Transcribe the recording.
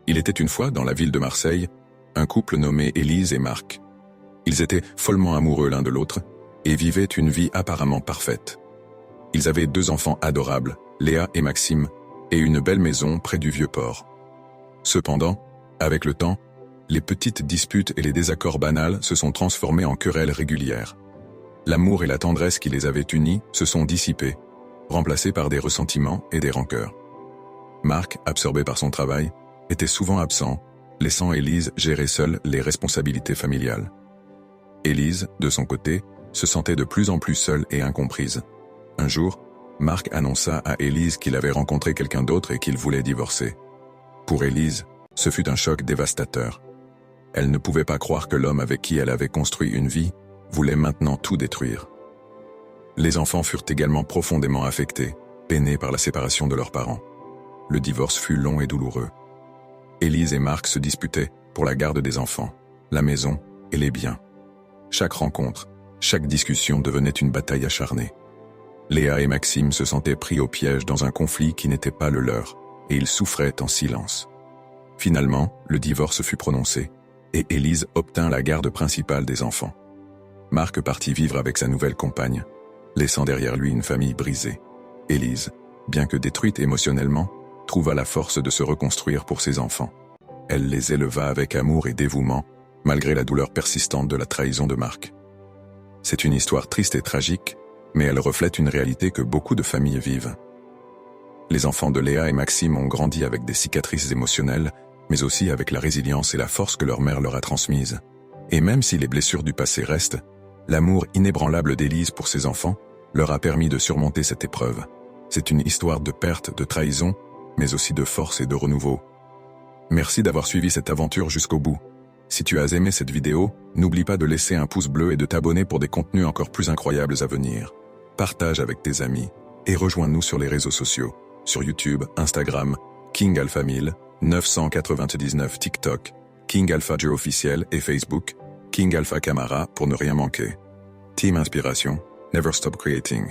Il était une fois, dans la ville de Marseille, un couple nommé Élise et Marc. Ils étaient follement amoureux l'un de l'autre et vivaient une vie apparemment parfaite. Ils avaient 2 enfants adorables, Léa et Maxime, et une belle maison près du Vieux-Port. Cependant, avec le temps, les petites disputes et les désaccords banals se sont transformés en querelles régulières. L'amour et la tendresse qui les avaient unis se sont dissipés, remplacés par des ressentiments et des rancœurs. Marc, absorbé par son travail, était souvent absent, laissant Élise gérer seule les responsabilités familiales. Élise, de son côté, se sentait de plus en plus seule et incomprise. Un jour, Marc annonça à Élise qu'il avait rencontré quelqu'un d'autre et qu'il voulait divorcer. Pour Élise, ce fut un choc dévastateur. Elle ne pouvait pas croire que l'homme avec qui elle avait construit une vie voulait maintenant tout détruire. Les enfants furent également profondément affectés, peinés par la séparation de leurs parents. Le divorce fut long et douloureux. Élise et Marc se disputaient pour la garde des enfants, la maison et les biens. Chaque rencontre, chaque discussion devenait une bataille acharnée. Léa et Maxime se sentaient pris au piège dans un conflit qui n'était pas le leur, et ils souffraient en silence. Finalement, le divorce fut prononcé, et Élise obtint la garde principale des enfants. Marc partit vivre avec sa nouvelle compagne, laissant derrière lui une famille brisée. Élise, bien que détruite émotionnellement, trouva la force de se reconstruire pour ses enfants. Elle les éleva avec amour et dévouement, malgré la douleur persistante de la trahison de Marc. C'est une histoire triste et tragique, mais elle reflète une réalité que beaucoup de familles vivent. Les enfants de Léa et Maxime ont grandi avec des cicatrices émotionnelles, mais aussi avec la résilience et la force que leur mère leur a transmise. Et même si les blessures du passé restent, l'amour inébranlable d'Élise pour ses enfants leur a permis de surmonter cette épreuve. C'est une histoire de perte, de trahison, mais aussi de force et de renouveau. Merci d'avoir suivi cette aventure jusqu'au bout. Si tu as aimé cette vidéo, n'oublie pas de laisser un pouce bleu et de t'abonner pour des contenus encore plus incroyables à venir. Partage avec tes amis et rejoins-nous sur les réseaux sociaux, sur YouTube, Instagram, King Alpha 1000, 999 TikTok, King Alpha Joe officiel et Facebook, King Alpha Camara pour ne rien manquer. Team Inspiration, never stop creating.